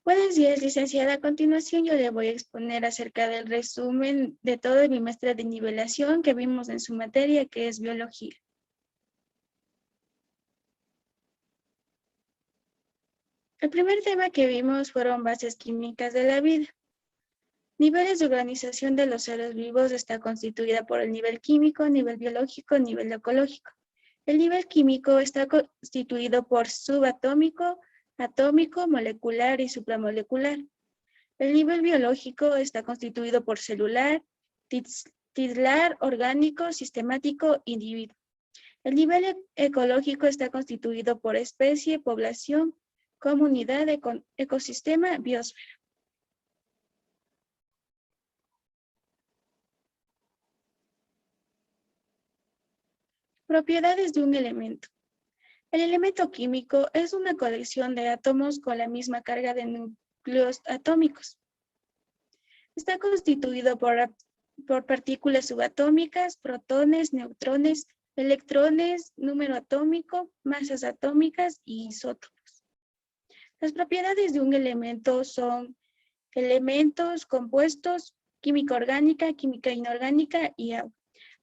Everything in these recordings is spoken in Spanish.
Buenos días, licenciada. A continuación yo le voy a exponer acerca del resumen de todo el bimestre de nivelación que vimos en su materia, que es biología. El primer tema que vimos fueron bases químicas de la vida. Niveles de organización de los seres vivos está constituida por el nivel químico, nivel biológico, nivel ecológico. El nivel químico está constituido por subatómico, atómico, molecular y supramolecular. El nivel biológico está constituido por celular, tislar, orgánico, sistemático, individuo. El nivel ecológico está constituido por especie, población, comunidad, ecosistema, biosfera. Propiedades de un elemento. El elemento químico es una colección de átomos con la misma carga de núcleos atómicos. Está constituido por partículas subatómicas, protones, neutrones, electrones, número atómico, masas atómicas y isótopos. Las propiedades de un elemento son elementos, compuestos, química orgánica, química inorgánica y agua.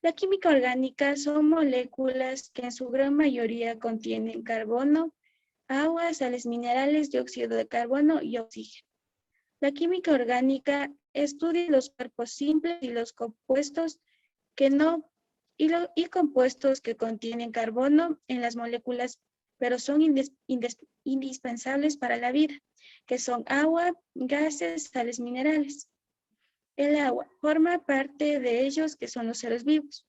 La química orgánica son moléculas que en su gran mayoría contienen carbono, agua, sales minerales, dióxido de carbono y oxígeno. La química orgánica estudia los cuerpos simples y los compuestos y compuestos que contienen carbono en las moléculas, pero son indispensables para la vida, que son agua, gases, sales minerales. El agua forma parte de ellos, que son los seres vivos.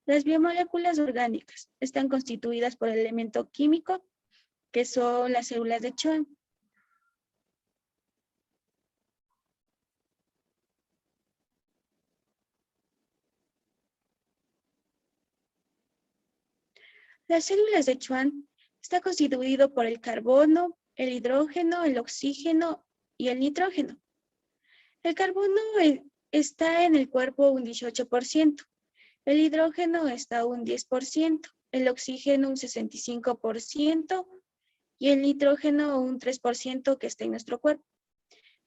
Las biomoléculas orgánicas están constituidas por el elemento químico, que son las células de Schwann. Las células de Schwann está constituido por el carbono, el hidrógeno, el oxígeno y el nitrógeno. El carbono está en el cuerpo un 18%, el hidrógeno está un 10%, el oxígeno un 65% y el nitrógeno un 3% que está en nuestro cuerpo.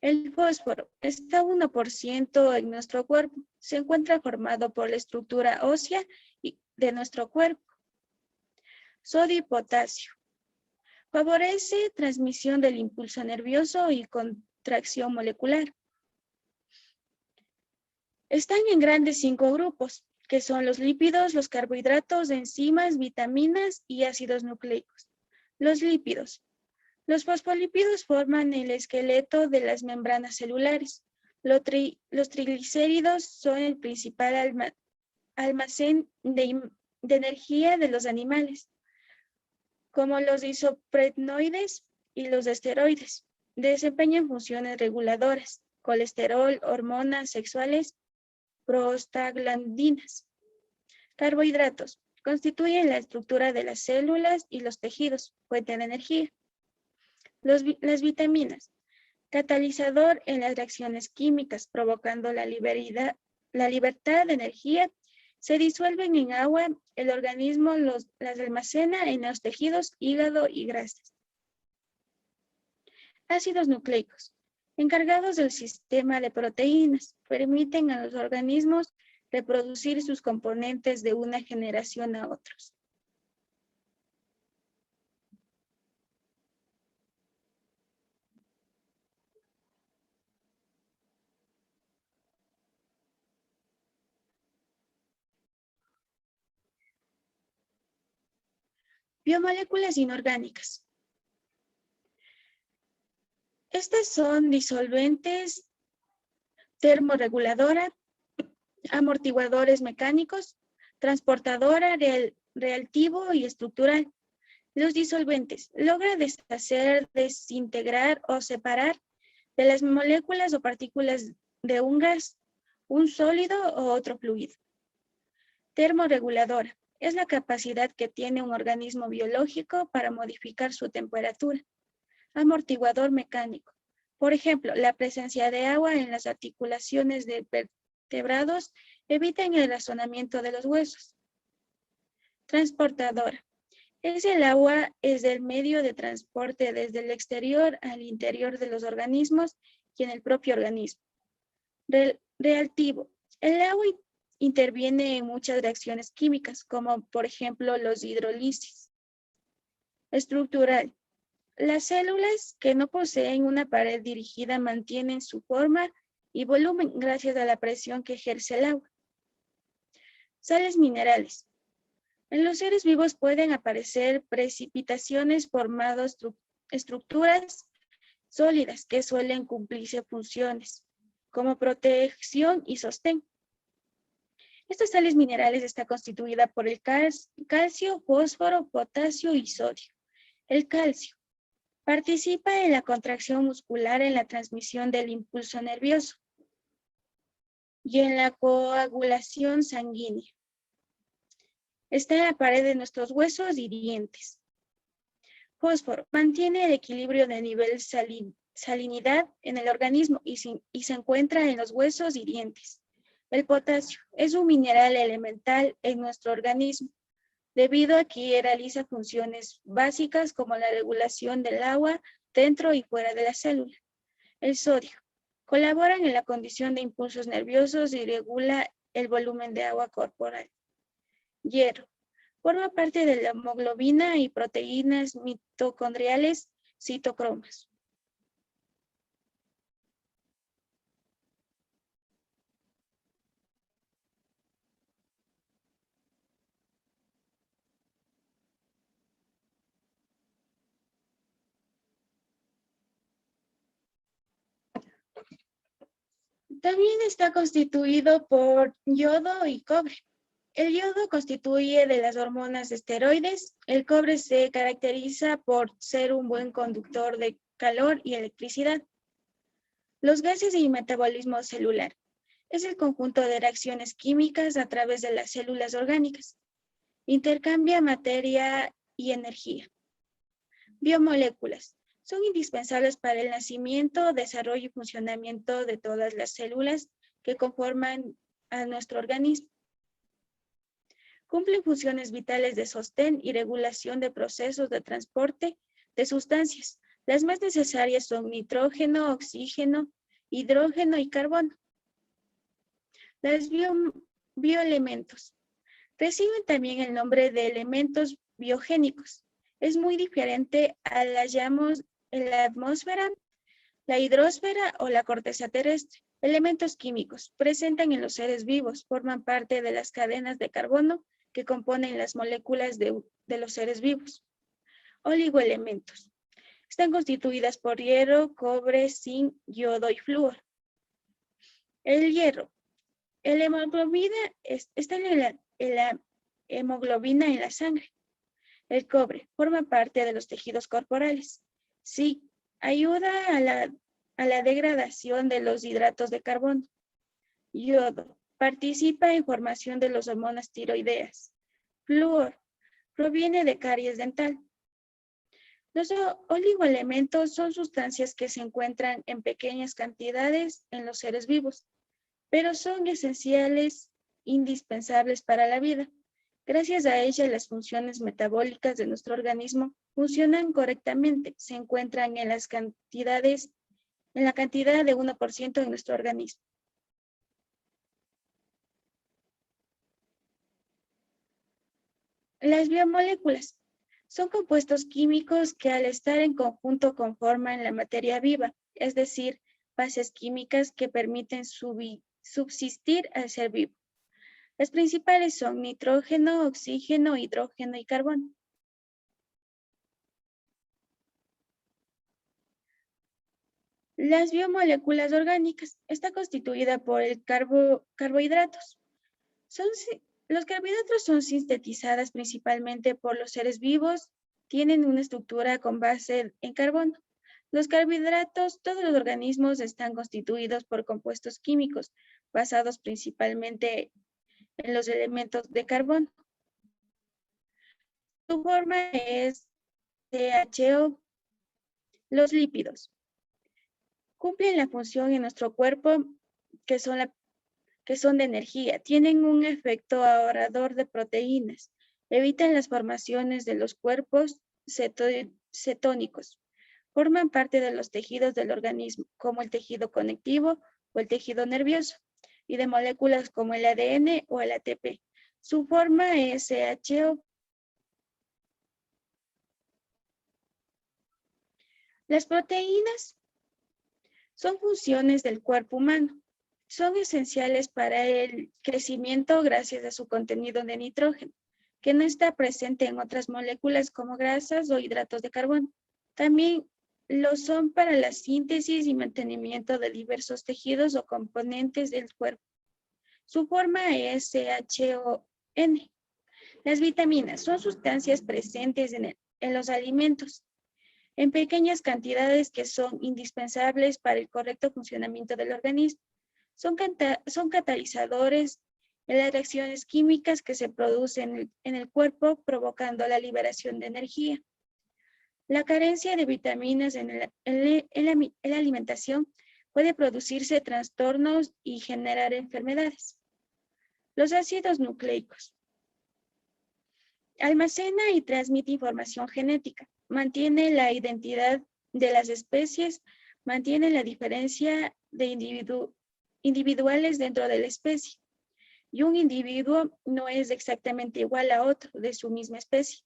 El fósforo está 1% en nuestro cuerpo. Se encuentra formado por la estructura ósea de nuestro cuerpo. Sodio y potasio. Favorece transmisión del impulso nervioso y contracción molecular. Están en grandes 5 grupos, que son los lípidos, los carbohidratos, enzimas, vitaminas y ácidos nucleicos. Los lípidos. Los fosfolípidos forman el esqueleto de las membranas celulares. Los triglicéridos son el principal almacén de energía de los animales, como los isoprenoides y los esteroides. Desempeñan funciones reguladoras, colesterol, hormonas sexuales, prostaglandinas. Carbohidratos. Constituyen la estructura de las células y los tejidos, fuente de energía. Las vitaminas. Catalizador en las reacciones químicas, provocando la libertad de energía. Se disuelven en agua, el organismo las almacena en los tejidos, hígado y grasas. Ácidos nucleicos, encargados del sistema de proteínas, permiten a los organismos reproducir sus componentes de una generación a otros. Biomoléculas inorgánicas. Estas son disolventes, termorreguladoras, amortiguadores mecánicos, transportadora, reactivo y estructural. Los disolventes logran deshacer, desintegrar o separar de las moléculas o partículas de un gas, un sólido o otro fluido. Termorreguladora es la capacidad que tiene un organismo biológico para modificar su temperatura. Amortiguador mecánico. Por ejemplo, la presencia de agua en las articulaciones de vertebrados evita el razonamiento de los huesos. Transportadora. Es el agua, es el medio de transporte desde el exterior al interior de los organismos y en el propio organismo. Reactivo. El agua interviene en muchas reacciones químicas, como por ejemplo los hidrólisis. Estructural. Las células que no poseen una pared dirigida mantienen su forma y volumen gracias a la presión que ejerce el agua. Sales minerales. En los seres vivos pueden aparecer precipitaciones formando estructuras sólidas que suelen cumplirse funciones como protección y sostén. Estas sales minerales están constituidas por el calcio, fósforo, potasio y sodio. El calcio participa en la contracción muscular en la transmisión del impulso nervioso y en la coagulación sanguínea. Está en la pared de nuestros huesos y dientes. Fósforo mantiene el equilibrio de nivel salinidad en el organismo y se encuentra en los huesos y dientes. El potasio es un mineral elemental en nuestro organismo, debido a que realiza funciones básicas como la regulación del agua dentro y fuera de la célula. El sodio colabora en la condición de impulsos nerviosos y regula el volumen de agua corporal. Hierro forma parte de la hemoglobina y proteínas mitocondriales citocromas. También está constituido por yodo y cobre. El yodo constituye de las hormonas esteroides. El cobre se caracteriza por ser un buen conductor de calor y electricidad. Los gases y metabolismo celular. Es el conjunto de reacciones químicas a través de las células orgánicas. Intercambia materia y energía. Biomoléculas. Son indispensables para el nacimiento, desarrollo y funcionamiento de todas las células que conforman a nuestro organismo. Cumplen funciones vitales de sostén y regulación de procesos de transporte de sustancias. Las más necesarias son nitrógeno, oxígeno, hidrógeno y carbono. Los bioelementos reciben también el nombre de elementos biogénicos. Es muy diferente a las llamamos en la atmósfera, la hidrosfera o la corteza terrestre. Elementos químicos presentan en los seres vivos, forman parte de las cadenas de carbono que componen las moléculas de los seres vivos. Oligoelementos. Están constituidas por hierro, cobre, zinc, yodo y flúor. El hierro. La hemoglobina está en la hemoglobina en la sangre. El cobre forma parte de los tejidos corporales. Sí, ayuda a la degradación de los hidratos de carbono. Yodo participa en formación de las hormonas tiroideas. Flúor proviene de caries dental. Los oligoelementos son sustancias que se encuentran en pequeñas cantidades en los seres vivos, pero son esenciales, indispensables para la vida. Gracias a ellas, las funciones metabólicas de nuestro organismo funcionan correctamente, se encuentran en la cantidad de 1% en nuestro organismo. Las biomoléculas son compuestos químicos que al estar en conjunto conforman la materia viva, es decir, bases químicas que permiten subsistir al ser vivo. Las principales son nitrógeno, oxígeno, hidrógeno y carbono. Las biomoléculas orgánicas está constituida por el carbohidratos. Los carbohidratos son sintetizadas principalmente por los seres vivos, tienen una estructura con base en carbono. Los carbohidratos, todos los organismos están constituidos por compuestos químicos basados principalmente en los elementos de carbono. Su forma es CHO. Los lípidos cumplen la función en nuestro cuerpo que son de energía. Tienen un efecto ahorrador de proteínas. Evitan las formaciones de los cuerpos cetónicos. Forman parte de los tejidos del organismo, como el tejido conectivo o el tejido nervioso, y de moléculas como el ADN o el ATP. Su forma es CHO. Las proteínas son funciones del cuerpo humano. Son esenciales para el crecimiento gracias a su contenido de nitrógeno, que no está presente en otras moléculas como grasas o hidratos de carbono. También lo son para la síntesis y mantenimiento de diversos tejidos o componentes del cuerpo. Su forma es CHON. Las vitaminas son sustancias presentes en los alimentos en pequeñas cantidades que son indispensables para el correcto funcionamiento del organismo. Son catalizadores en las reacciones químicas que se producen en el cuerpo, provocando la liberación de energía. La carencia de vitaminas en la alimentación puede producirse trastornos y generar enfermedades. Los ácidos nucleicos. Almacena y transmite información genética, mantiene la identidad de las especies, mantiene la diferencia de individuales dentro de la especie. Y un individuo no es exactamente igual a otro de su misma especie.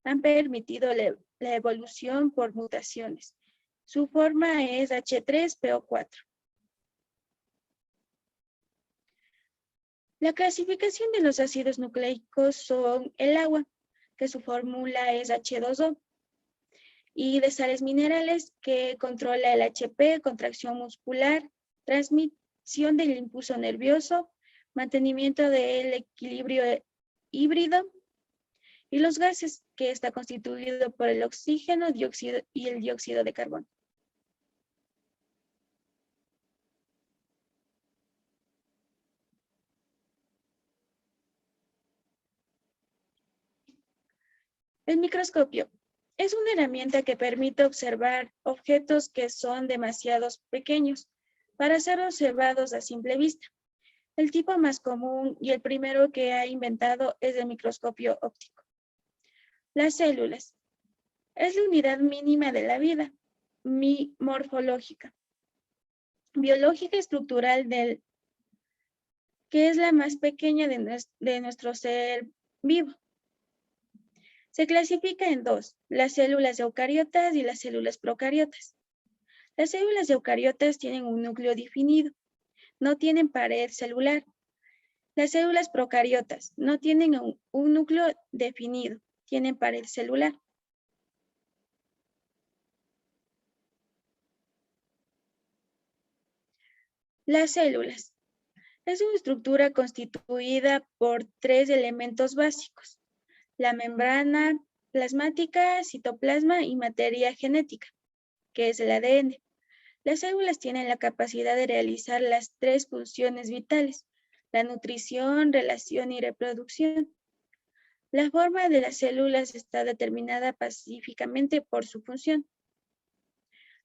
Han permitido la evolución por mutaciones. Su forma es H3PO4. La clasificación de los ácidos nucleicos son el agua, que su fórmula es H2O, y de sales minerales, que controla el HP, contracción muscular, transmisión del impulso nervioso, mantenimiento del equilibrio híbrido, y los gases, que está constituido por el oxígeno, dióxido y el dióxido de carbono. El microscopio es una herramienta que permite observar objetos que son demasiado pequeños para ser observados a simple vista. El tipo más común y el primero que ha inventado es el microscopio óptico. Las células es la unidad mínima de la vida, morfológica, biológica, estructural, que es la más pequeña de nuestro ser vivo. Se clasifica en dos, las células eucariotas y las células procariotas. Las células eucariotas tienen un núcleo definido, no tienen pared celular. Las células procariotas no tienen un núcleo definido, tienen pared celular. Las células es una estructura constituida por tres elementos básicos: la membrana plasmática, citoplasma y materia genética, que es el ADN. Las células tienen la capacidad de realizar las tres funciones vitales: la nutrición, relación y reproducción. La forma de las células está determinada pacíficamente por su función.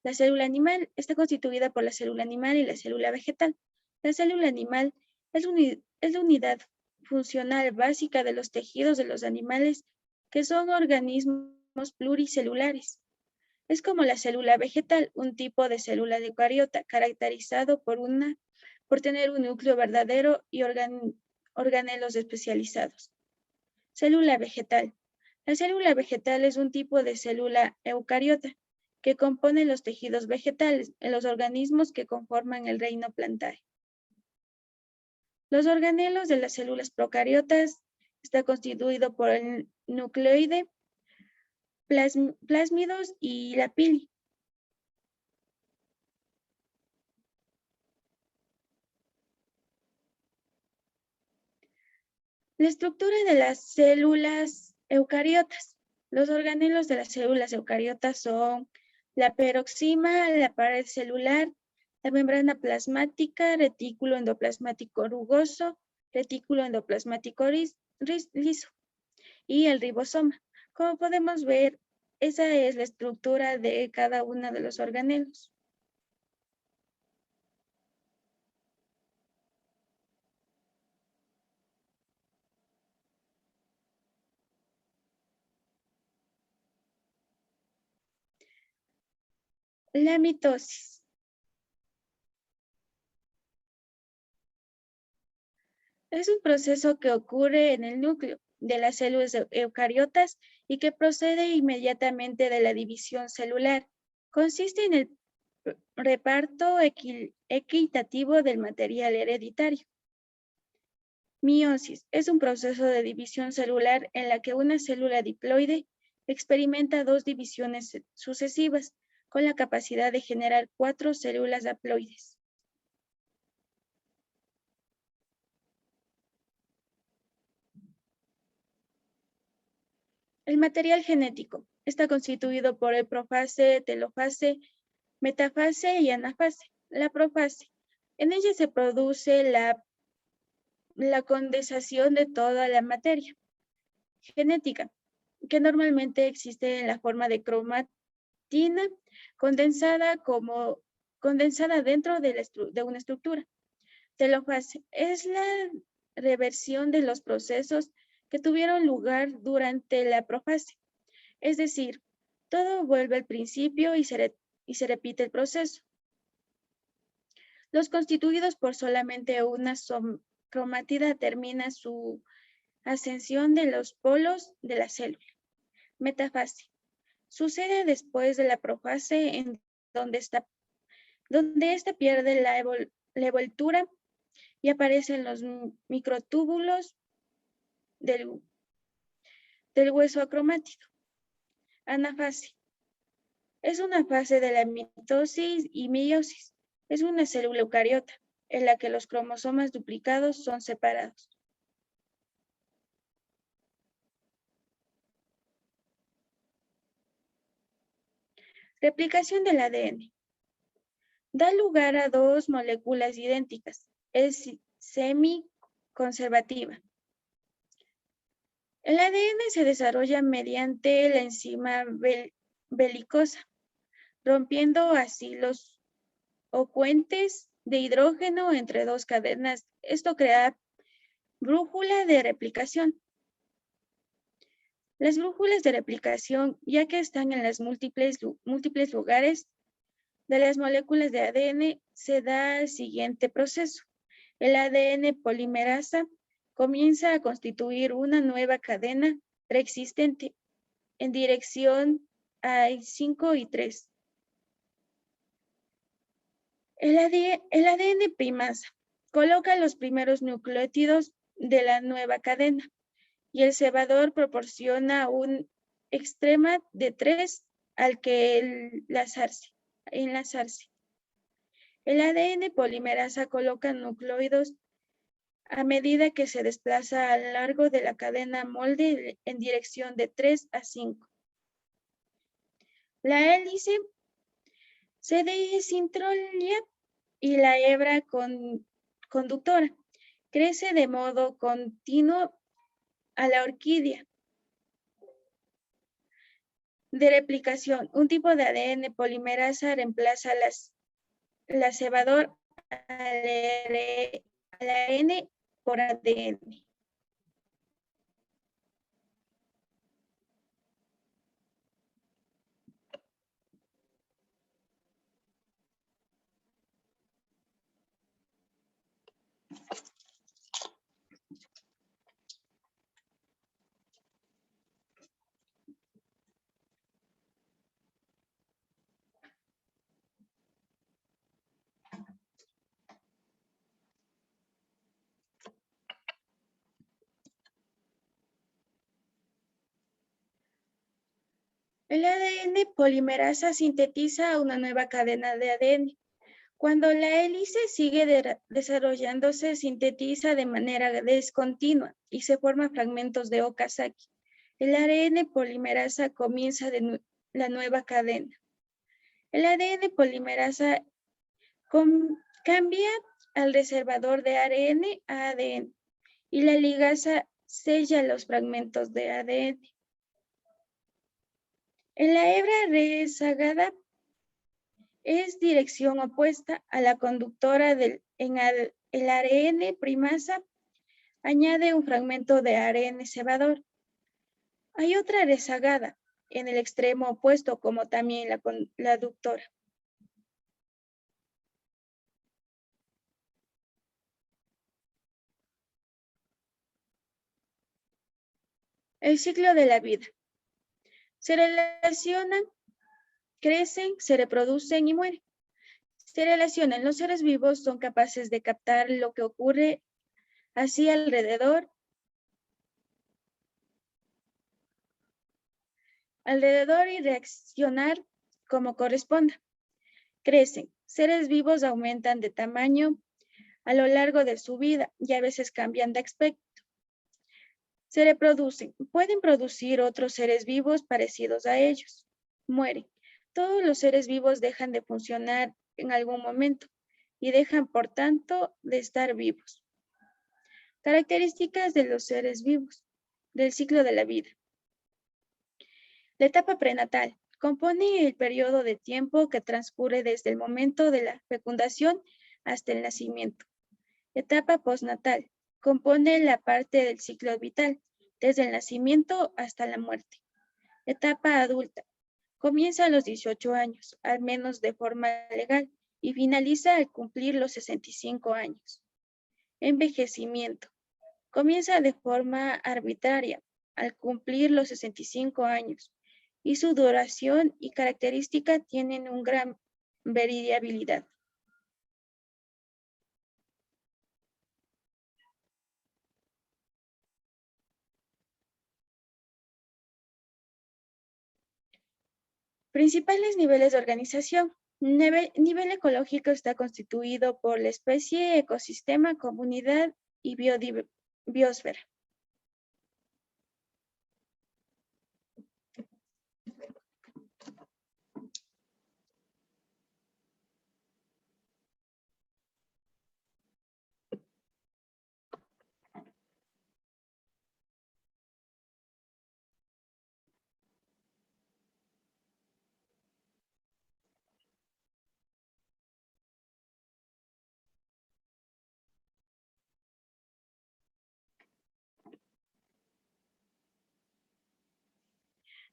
La célula animal está constituida por la célula animal y la célula vegetal. La célula animal es la unidad funcional básica de los tejidos de los animales, que son organismos pluricelulares. Es como la célula vegetal, un tipo de célula eucariota caracterizado por tener un núcleo verdadero y organelos especializados. Célula vegetal. La célula vegetal es un tipo de célula eucariota que compone los tejidos vegetales en los organismos que conforman el reino plantario. Los organelos de las células procariotas está constituido por el nucleoide, plásmidos y la pili. La estructura de las células eucariotas. Los organelos de las células eucariotas son la peroxima, la pared celular, la membrana plasmática, retículo endoplasmático rugoso, retículo endoplasmático liso y el ribosoma. Como podemos ver, esa es la estructura de cada uno de los organelos. La mitosis. Es un proceso que ocurre en el núcleo de las células eucariotas y que procede inmediatamente de la división celular. Consiste en el reparto equitativo del material hereditario. Meiosis es un proceso de división celular en la que una célula diploide experimenta dos divisiones sucesivas con la capacidad de generar 4 células haploides. El material genético está constituido por el profase, telofase, metafase y anafase. La profase. En ella se produce la condensación de toda la materia genética, que normalmente existe en la forma de cromatina condensada dentro de una estructura. Telofase es la reversión de los procesos que tuvieron lugar durante la profase. Es decir, todo vuelve al principio y se repite el proceso. Los constituidos por solamente una cromatida termina su ascensión de los polos de la célula. Metafase. Sucede después de la profase en donde ésta pierde la envoltura y aparecen los microtúbulos del hueso acromático. Anafase. Es una fase de la mitosis y meiosis. Es una célula eucariota en la que los cromosomas duplicados son separados. Replicación del ADN. Da lugar a dos moléculas idénticas. Es semi-conservativa. El ADN se desarrolla mediante la enzima belicosa, rompiendo así los puentes de hidrógeno entre dos cadenas. Esto crea brújula de replicación. Las brújulas de replicación, ya que están en los múltiples lugares de las moléculas de ADN, se da el siguiente proceso. El ADN polimerasa comienza a constituir una nueva cadena preexistente en dirección a 5 y 3. El ADN primasa coloca los primeros nucleótidos de la nueva cadena y el cebador proporciona un extrema de 3 al que enlazarse. El ADN polimerasa coloca nucleótidos a medida que se desplaza a lo largo de la cadena molde en dirección de 3 a 5. La hélice se desintrolia y la hebra conductora crece de modo continuo a la orquídea de replicación. Un tipo de ADN polimerasa reemplaza la cebador al ARN por ADN. El ADN polimerasa sintetiza una nueva cadena de ADN. Cuando la hélice sigue desarrollándose, sintetiza de manera descontinua y se forman fragmentos de Okazaki. El ADN polimerasa comienza la nueva cadena. El ADN polimerasa cambia al reservador de ARN a ADN y la ligasa sella los fragmentos de ADN. En la hebra rezagada es dirección opuesta a la conductora en el ARN primasa añade un fragmento de ARN cebador. Hay otra rezagada en el extremo opuesto como también la conductora. El ciclo de la vida. Se relacionan, crecen, se reproducen y mueren. Se relacionan. Los seres vivos son capaces de captar lo que ocurre así alrededor y reaccionar como corresponda. Crecen. Seres vivos aumentan de tamaño a lo largo de su vida y a veces cambian de aspecto. Se reproducen. Pueden producir otros seres vivos parecidos a ellos. Mueren. Todos los seres vivos dejan de funcionar en algún momento y dejan, por tanto, de estar vivos. Características de los seres vivos. Del ciclo de la vida. La etapa prenatal compone el periodo de tiempo que transcurre desde el momento de la fecundación hasta el nacimiento. Etapa postnatal compone la parte del ciclo vital, desde el nacimiento hasta la muerte. Etapa adulta comienza a los 18 años, al menos de forma legal, y finaliza al cumplir los 65 años. Envejecimiento comienza de forma arbitraria, al cumplir los 65 años, y su duración y característica tienen una gran variabilidad. Principales niveles de organización. Nivel ecológico está constituido por la especie, ecosistema, comunidad y biosfera.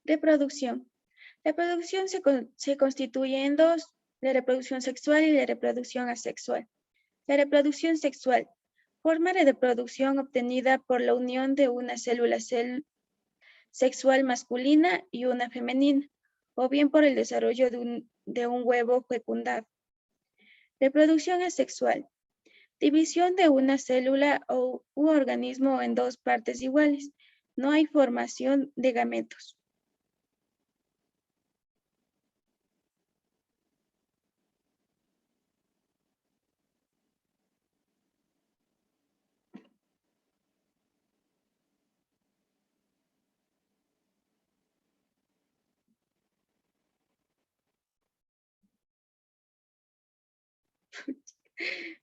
Reproducción. La reproducción se constituye en dos, la reproducción sexual y la reproducción asexual. La reproducción sexual, forma de reproducción obtenida por la unión de una célula sexual masculina y una femenina, o bien por el desarrollo de un huevo fecundado. Reproducción asexual, división de una célula u organismo en dos partes iguales. No hay formación de gametos.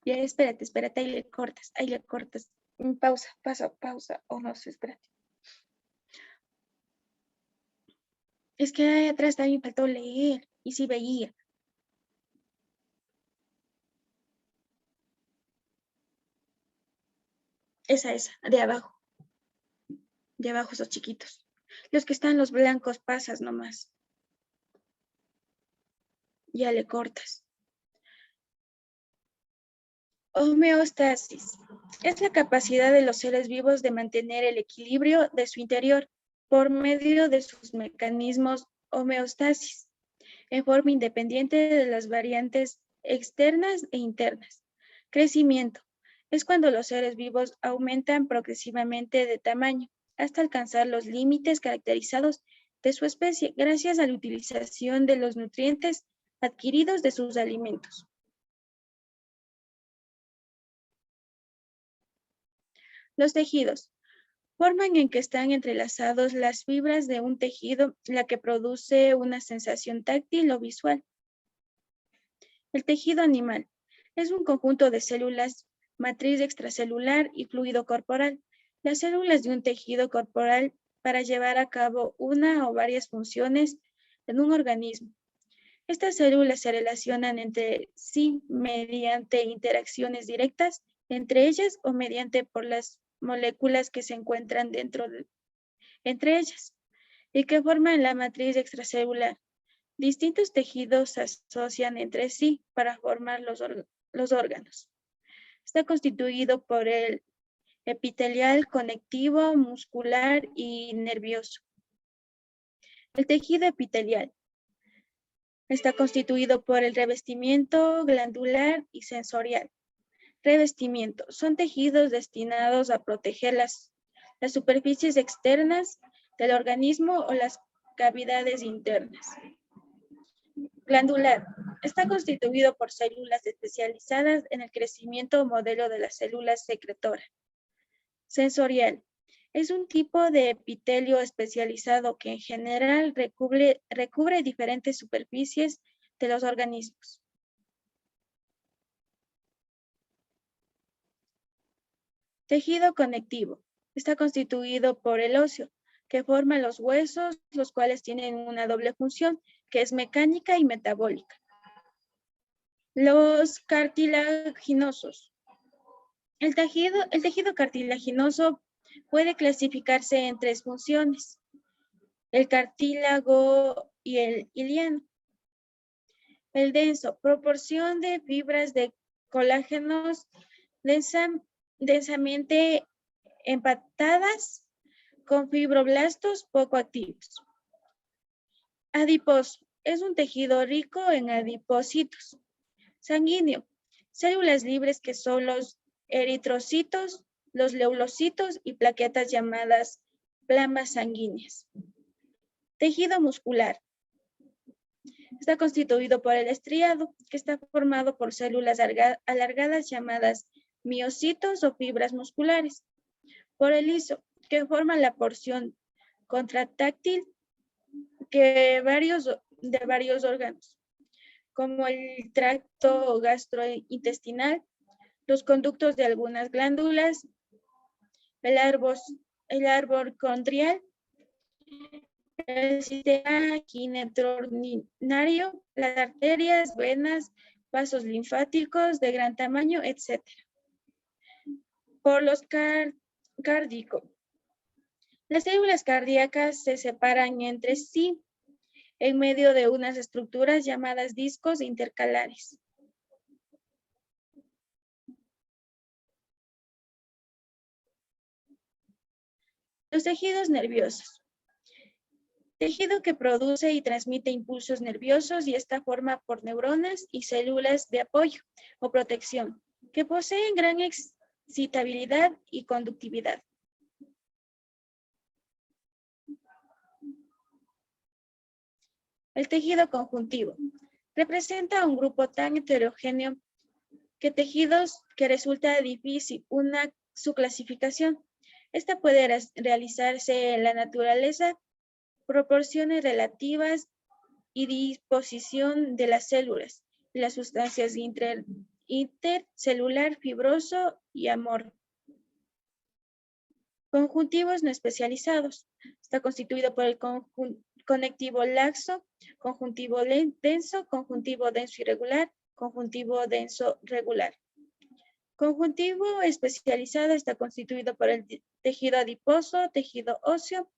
Ya, espérate, ahí le cortas. Pausa, pausa, oh no sé, espérate. Es que ahí atrás también faltó leer, y sí veía. Esa, de abajo esos chiquitos. Los que están los blancos pasas nomás. Ya le cortas. Homeostasis. Es la capacidad de los seres vivos de mantener el equilibrio de su interior por medio de sus mecanismos homeostasis, en forma independiente de las variantes externas e internas. Crecimiento. Es cuando los seres vivos aumentan progresivamente de tamaño hasta alcanzar los límites caracterizados de su especie gracias a la utilización de los nutrientes adquiridos de sus alimentos. Los tejidos. Forman en que están entrelazados las fibras de un tejido, la que produce una sensación táctil o visual. El tejido animal es un conjunto de células, matriz extracelular y fluido corporal. Las células de un tejido corporal para llevar a cabo una o varias funciones en un organismo. Estas células se relacionan entre sí mediante interacciones directas entre ellas o mediante por las moléculas que se encuentran entre ellas y que forman la matriz extracelular. Distintos tejidos se asocian entre sí para formar los órganos. Está constituido por el epitelial, conectivo, muscular y nervioso. El tejido epitelial está constituido por el revestimiento glandular y sensorial. Revestimiento. Son tejidos destinados a proteger las superficies externas del organismo o las cavidades internas. Glandular. Está constituido por células especializadas en el crecimiento o modelo de las células secretoras. Sensorial. Es un tipo de epitelio especializado que en general recubre diferentes superficies de los organismos. Tejido conectivo. Está constituido por el óseo, que forma los huesos, los cuales tienen una doble función, que es mecánica y metabólica. Los cartilaginosos. El tejido cartilaginoso puede clasificarse en tres funciones: el cartílago y el iliano. El denso, proporción de fibras de colágenos densamente empatadas con fibroblastos poco activos. Adiposo, es un tejido rico en adipocitos. Sanguíneo, células libres que son los eritrocitos, los leucocitos y plaquetas llamadas plasmas sanguíneas. Tejido muscular. Está constituido por el estriado, que está formado por células alargadas llamadas miocitos o fibras musculares. Por el liso, que forma la porción contratáctil de varios órganos, como el tracto gastrointestinal, los conductos de algunas glándulas, el árbol condrial, el sistema ginectourinario, las arterias, venas, vasos linfáticos de gran tamaño, etc. Por los cardíacos. Las células cardíacas se separan entre sí en medio de unas estructuras llamadas discos intercalares. Los tejidos nerviosos. Tejido que produce y transmite impulsos nerviosos y está formado por neuronas y células de apoyo o protección, que poseen gran excitabilidad y conductividad. El tejido conjuntivo. Representa un grupo tan heterogéneo que tejidos que resulta difícil su clasificación. Esta puede realizarse en la naturaleza, proporciones relativas y disposición de las células y las sustancias intercelular fibroso y amorfo. Conjuntivos no especializados. Está constituido por el conectivo laxo, conjuntivo denso irregular, conjuntivo denso regular. Conjuntivo especializado está constituido por el tejido adiposo, tejido óseo,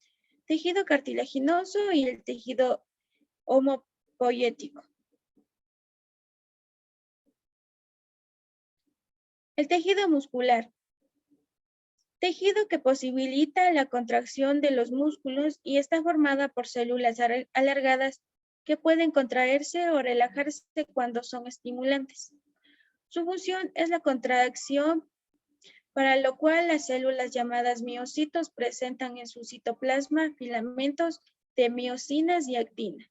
tejido cartilaginoso y el tejido homopoético. El tejido muscular. Tejido que posibilita la contracción de los músculos y está formada por células alargadas que pueden contraerse o relajarse cuando son estimulantes. Su función es la contracción, para lo cual las células llamadas miocitos presentan en su citoplasma filamentos de miocinas y actina.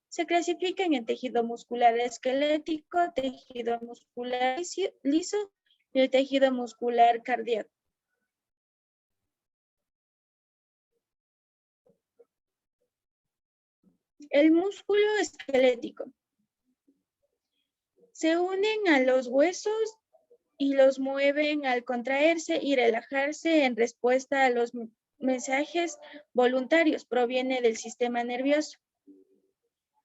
Se clasifican en tejido muscular esquelético, tejido muscular liso y el tejido muscular cardíaco. El músculo esquelético. Se unen a los huesos y los mueven al contraerse y relajarse en respuesta a los mensajes voluntarios. Proviene del sistema nervioso.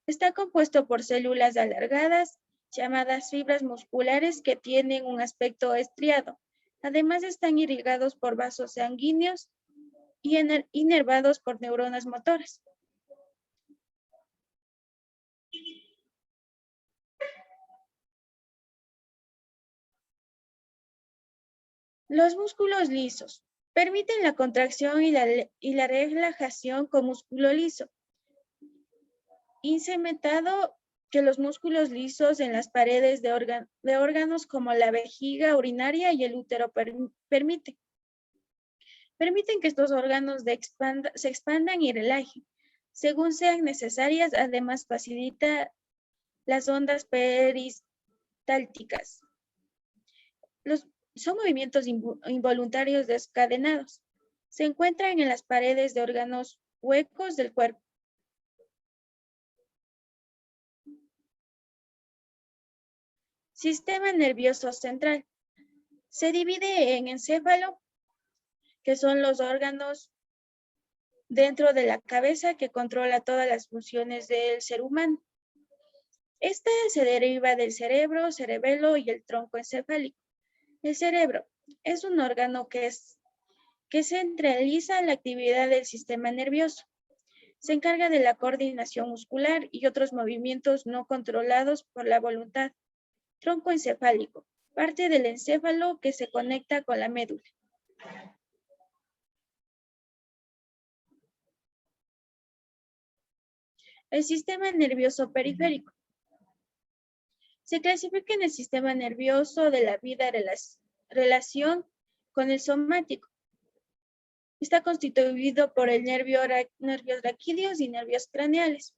Está compuesto por células alargadas, llamadas fibras musculares, que tienen un aspecto estriado. Además, están irrigados por vasos sanguíneos y inervados por neuronas motoras. Los músculos lisos permiten la contracción y la relajación con músculo liso. Incementado que los músculos lisos en las paredes de órganos como la vejiga urinaria y el útero permiten que estos órganos se expandan y relajen según sean necesarias. Además, facilita las ondas peristálticas. Son movimientos involuntarios descadenados. Se encuentran en las paredes de órganos huecos del cuerpo. Sistema nervioso central. Se divide en encéfalo, que son los órganos dentro de la cabeza que controla todas las funciones del ser humano. Esta se deriva del cerebro, cerebelo y el tronco encefálico. El cerebro es un órgano que centraliza la actividad del sistema nervioso. Se encarga de la coordinación muscular y otros movimientos no controlados por la voluntad. Tronco encefálico, parte del encéfalo que se conecta con la médula. El sistema nervioso periférico. Se clasifica en el sistema nervioso de la vida relación con el somático. Está constituido por el nervios raquídeos y nervios craneales.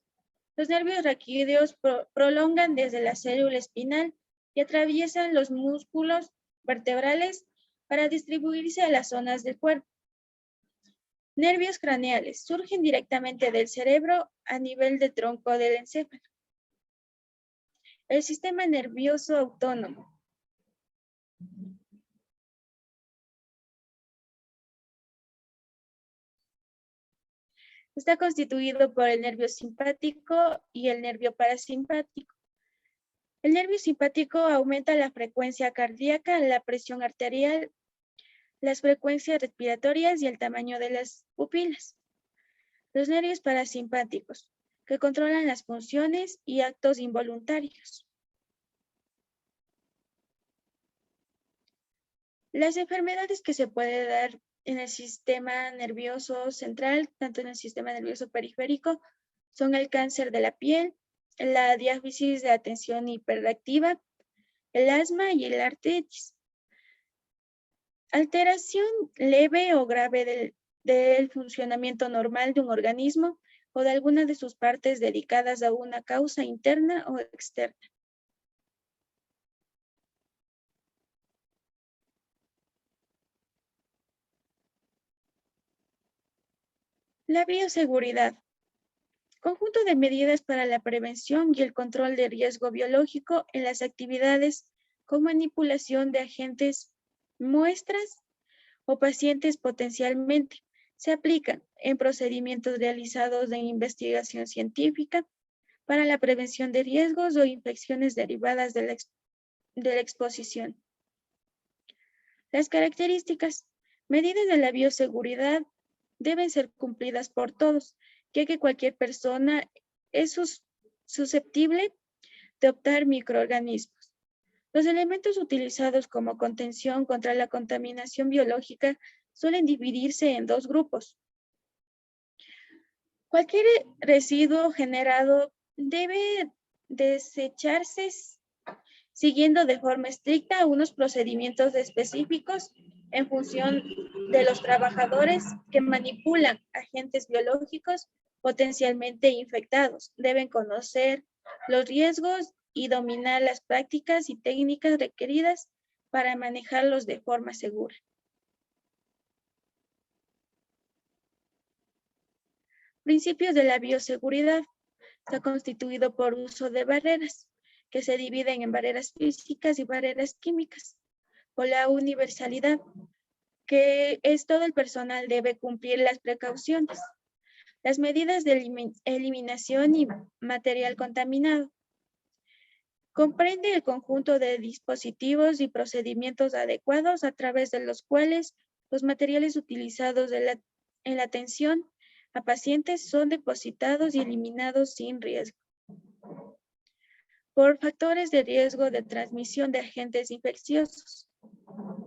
Los nervios raquídeos prolongan desde la célula espinal y atraviesan los músculos vertebrales para distribuirse a las zonas del cuerpo. Nervios craneales surgen directamente del cerebro a nivel del tronco del encéfalo. El sistema nervioso autónomo. Está constituido por el nervio simpático y el nervio parasimpático. El nervio simpático aumenta la frecuencia cardíaca, la presión arterial, las frecuencias respiratorias y el tamaño de las pupilas. Los nervios parasimpáticos, que controlan las funciones y actos involuntarios. Las enfermedades que se pueden dar en el sistema nervioso central, tanto en el sistema nervioso periférico, son el cáncer de la piel, la diáfisis de atención hiperactiva, el asma y el artritis. Alteración leve o grave del funcionamiento normal de un organismo o de alguna de sus partes dedicadas a una causa interna o externa. La bioseguridad. Conjunto de medidas para la prevención y el control de riesgo biológico en las actividades con manipulación de agentes, muestras o pacientes potencialmente. Se aplican en procedimientos realizados en investigación científica para la prevención de riesgos o infecciones derivadas de la exposición. Las características. Medidas de la bioseguridad deben ser cumplidas por todos, ya que cualquier persona es susceptible de adoptar microorganismos. Los elementos utilizados como contención contra la contaminación biológica suelen dividirse en dos grupos. Cualquier residuo generado debe desecharse siguiendo de forma estricta unos procedimientos específicos en función de los trabajadores que manipulan agentes biológicos potencialmente infectados. Deben conocer los riesgos y dominar las prácticas y técnicas requeridas para manejarlos de forma segura. Principios de la bioseguridad. Está constituido por uso de barreras, que se dividen en barreras físicas y barreras químicas. Por la universalidad, que es todo el personal debe cumplir las precauciones. Las medidas de eliminación y material contaminado. Comprende el conjunto de dispositivos y procedimientos adecuados a través de los cuales los materiales utilizados en la atención a pacientes son depositados y eliminados sin riesgo. Por factores de riesgo de transmisión de agentes infecciosos.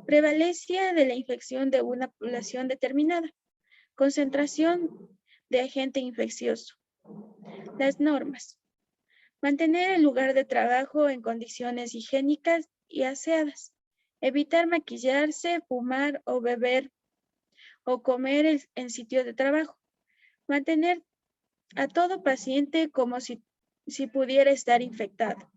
Prevalencia de la infección de una población determinada. Concentración de agente infeccioso. Las normas. Mantener el lugar de trabajo en condiciones higiénicas y aseadas. Evitar maquillarse, fumar o beber o comer en sitios de trabajo. Mantener a todo paciente como si pudiera estar infectado.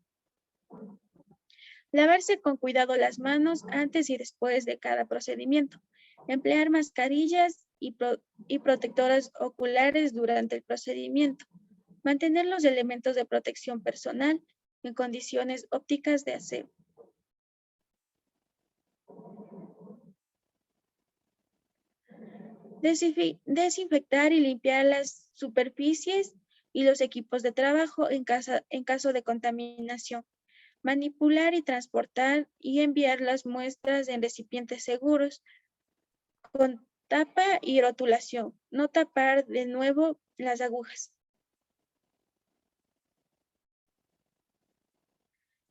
Lavarse con cuidado las manos antes y después de cada procedimiento. Emplear mascarillas y protectoras oculares durante el procedimiento. Mantener los elementos de protección personal en condiciones ópticas de aseo. Desinfectar y limpiar las superficies y los equipos de trabajo en caso de contaminación. Manipular y transportar y enviar las muestras en recipientes seguros con tapa y rotulación. No tapar de nuevo las agujas.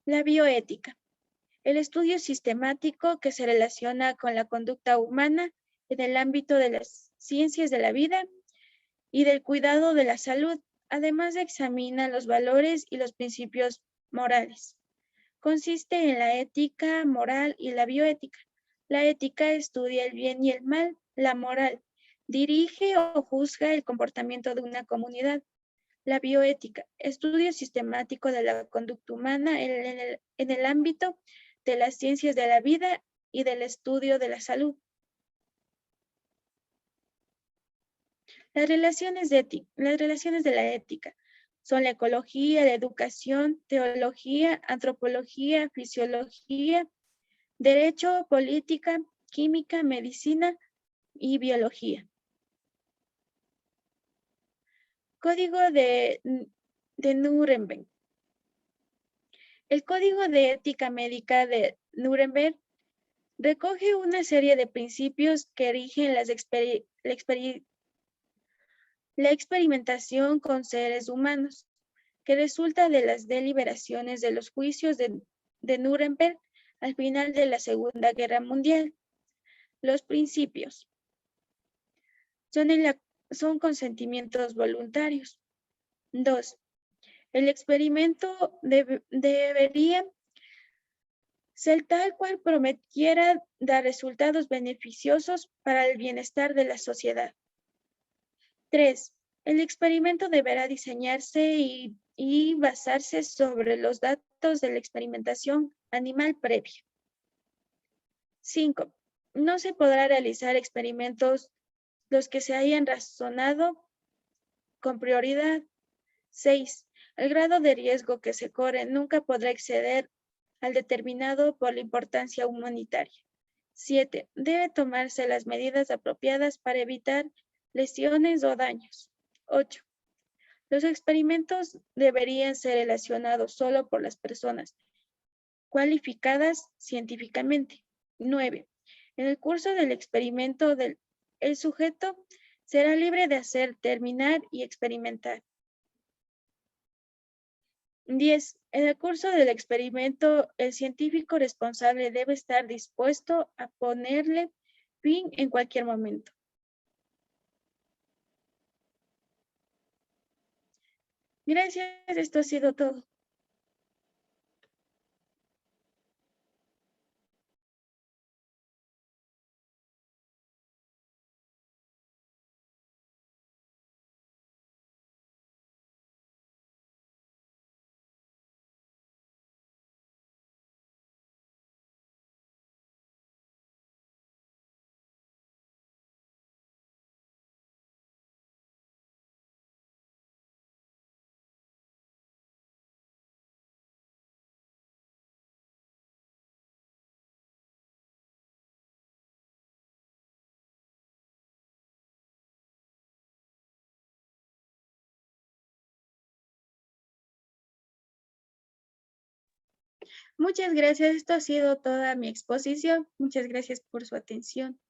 La bioética. El estudio sistemático que se relaciona con la conducta humana en el ámbito de las ciencias de la vida y del cuidado de la salud. Además examina los valores y los principios morales. Consiste en la ética, moral y la bioética. La ética estudia el bien y el mal. La moral dirige o juzga el comportamiento de una comunidad. La bioética, estudio sistemático de la conducta humana en el ámbito de las ciencias de la vida y del estudio de la salud. Las relaciones de la ética son la ecología, la educación, teología, antropología, fisiología, derecho, política, química, medicina y biología. Código de Nuremberg. El Código de Ética Médica de Nuremberg recoge una serie de principios que rigen la experimentación con seres humanos, que resulta de las deliberaciones de los juicios de Nuremberg al final de la Segunda Guerra Mundial. Los principios son consentimientos voluntarios. 2. El experimento debería ser tal cual prometiera dar resultados beneficiosos para el bienestar de la sociedad. 3. El experimento deberá diseñarse y basarse sobre los datos de la experimentación animal previa. 5. No se podrá realizar experimentos los que se hayan razonado con prioridad. 6. El grado de riesgo que se corre nunca podrá exceder al determinado por la importancia humanitaria. 7. Debe tomarse las medidas apropiadas para evitar lesiones o daños. 8. Los experimentos deberían ser relacionados solo por las personas cualificadas científicamente. 9. En el curso del experimento, el sujeto será libre de hacer, terminar y experimentar. 10. En el curso del experimento, el científico responsable debe estar dispuesto a ponerle fin en cualquier momento. Gracias, esto ha sido todo. Muchas gracias, esto ha sido toda mi exposición. Muchas gracias por su atención.